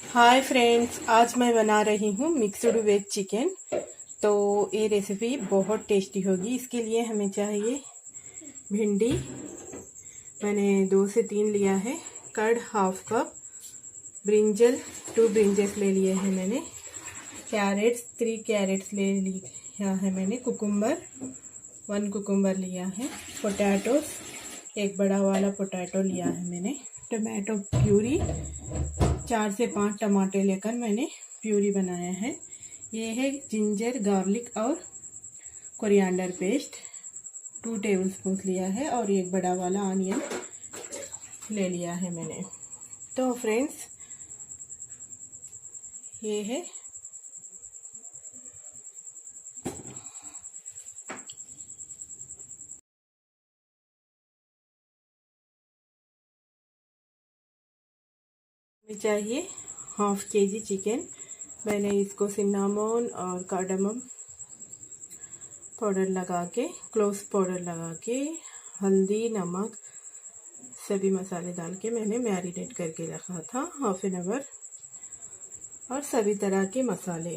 Hi friends, आज मैं बना रही हूँ मिक्स्ड वेज चिकन। तो ये रेसिपी बहुत टेस्टी होगी। इसके लिए हमें चाहिए भिंडी, मैंने 2 से 3 लिया है। Curd half cup, brinjal 2 brinjals ले लिए हैं मैंने। कैरेट्स 3 कैरेट्स ले लिया है मैंने। कुकुम्बर 1 कुकुम्बर लिया है। पोटैटोस 1 बड़ा वाला पोटैटो लिया है मैंने। टमाटो प्यूरी 4 से 5 टमाटर लेकर मैंने प्यूरी बनाया है। ये है जिंजर, गार्लिक और कोरिएंडर पेस्ट 2 टेबलस्पून लिया है और 1 बड़ा वाला ऑनियन ले लिया है मैंने। तो फ्रेंड्स, ये है चाहिए हाफ केजी चिकन। मैंने इसको सिन्नामोन और कार्डमम पाउडर लगा के, क्लोव्स पाउडर लगा के, हल्दी, नमक सभी मसाले डाल के मैंने मैरिनेट करके रखा था हाफ एन आवर। और सभी तरह के मसाले,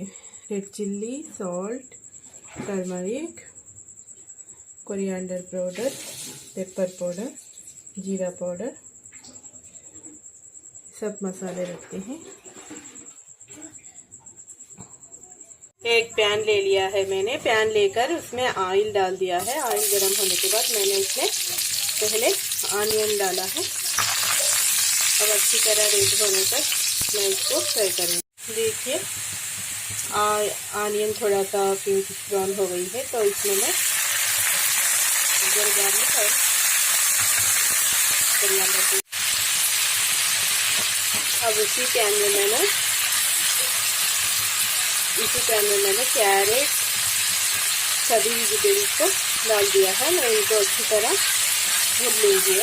red chilli, salt, turmeric, coriander powder, pepper powder, जीरा पाउडर, सब मसाले रखते हैं। एक पैन ले लिया है मैंने। पैन लेकर उसमें ऑयल डाल दिया है। ऑयल गर्म होने के बाद मैंने इसमें पहले ऑनियन डाला है। अब अच्छी तरह रेड होने तक मैं इसको फ्राई करूँगी। देखिए, ऑनियन थोड़ा सा पिंक ब्राउन हो गई है, तो इसमें मैं गार्लिक और कोरिएंडर, अब इसी पैन में मैंने कैरेट सभी वेजिटेबल्स को डाल दिया है। मैं इनको अच्छी तरह भून लूँगी।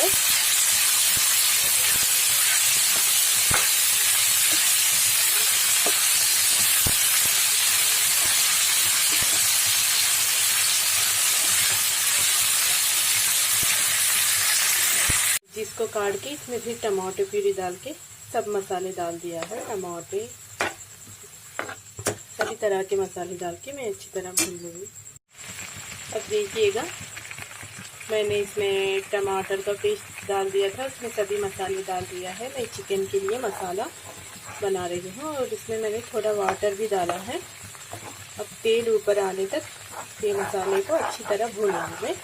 जिसको काट के इसमें फिर टमाटर प्यूरी डाल के सब मसाले डाल दिया है। टमाटर सभी तरह के मसाले डाल के मैं अच्छी तरह भून लूँगी। अब देखिएगा, मैंने इसमें टमाटर का पेस्ट डाल दिया था, उसमें सभी मसाले डाल दिया है। मैं चिकन के लिए मसाला बना रही हूँ और इसमें मैंने थोड़ा वाटर भी डाला है। अब तेल ऊपर आने तक ये मसाले को अच्छी तरह भूनूंगी मैं।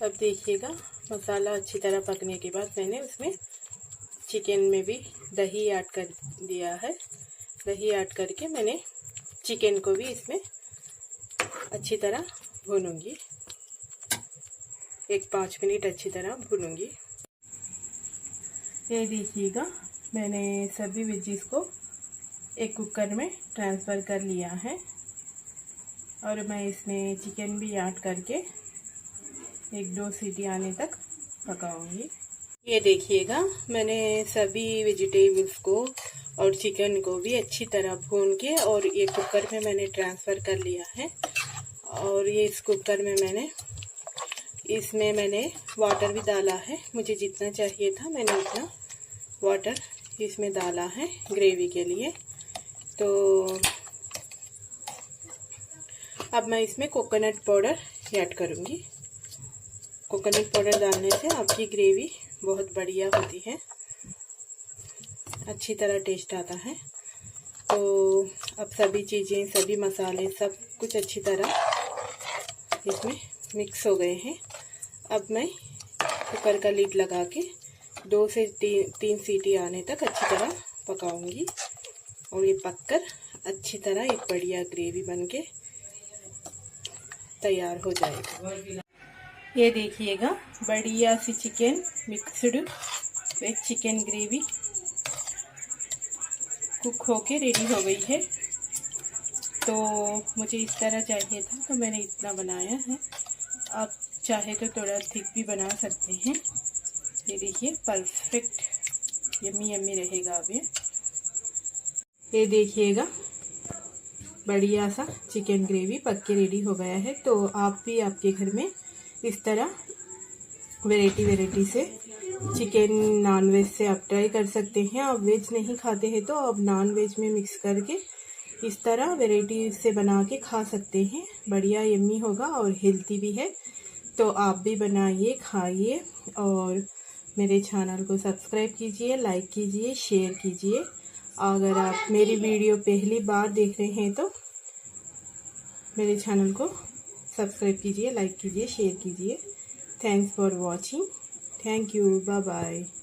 अब देखिएगा, मसाला अच्छी तरह पकने के बाद मैंने उसमें चिकन में भी दही ऐड कर दिया है। दही ऐड करके मैंने चिकन को भी इसमें अच्छी तरह भूनूंगी। 5 मिनट अच्छी तरह भूनूंगी। ये देखिएगा, मैंने सभी वेजिस को एक कुकर में ट्रांसफ़र कर लिया है और मैं इसमें चिकन भी ऐड करके 1-2 सीटी आने तक पकाऊंगी। ये देखिएगा, मैंने सभी वेजिटेबल्स को और चिकन को भी अच्छी तरह भून के और ये कुकर में मैंने ट्रांसफ़र कर लिया है। और ये इस कुकर में इसमें मैंने वाटर भी डाला है। मुझे जितना चाहिए था मैंने उतना वाटर इसमें डाला है ग्रेवी के लिए। तो अब मैं इसमें कोकोनट पाउडर ऐड करूँगी। कोकोनट पाउडर डालने से आपकी ग्रेवी बहुत बढ़िया होती है, अच्छी तरह टेस्ट आता है। तो अब सभी चीज़ें, सभी मसाले, सब कुछ अच्छी तरह इसमें मिक्स हो गए हैं। अब मैं कुकर का लिड लगा के 2 से 3 सीटी आने तक अच्छी तरह पकाऊंगी और ये पककर अच्छी तरह एक बढ़िया ग्रेवी बनके तैयार हो जाएगा। ये देखिएगा, बढ़िया सी chicken mixed veg chicken gravy cook होके रेडी हो गई है। तो मुझे इस तरह चाहिए था तो मैंने इतना बनाया है। आप चाहे तो थोड़ा थिक भी बना सकते हैं। ये देखिए, परफेक्ट यम्मी यम्मी रहेगा। अब ये देखिएगा, बढ़िया सा चिकन ग्रेवी पक के रेडी हो गया है। तो आप भी आपके घर में इस तरह वैरायटी से चिकन नॉन वेज से आप ट्राई कर सकते हैं। आप वेज नहीं खाते हैं तो आप नॉन वेज में मिक्स करके इस तरह वैरायटी से बना के खा सकते हैं। बढ़िया यम्मी होगा और हेल्दी भी है। तो आप भी बनाइए, खाइए और मेरे चैनल को सब्सक्राइब कीजिए, लाइक कीजिए, शेयर कीजिए। अगर आप मेरी वीडियो पहली बार देख रहे हैं तो मेरे चैनल को सब्सक्राइब कीजिए, लाइक कीजिए, शेयर कीजिए। Thanks for watching. Thank you. Bye bye.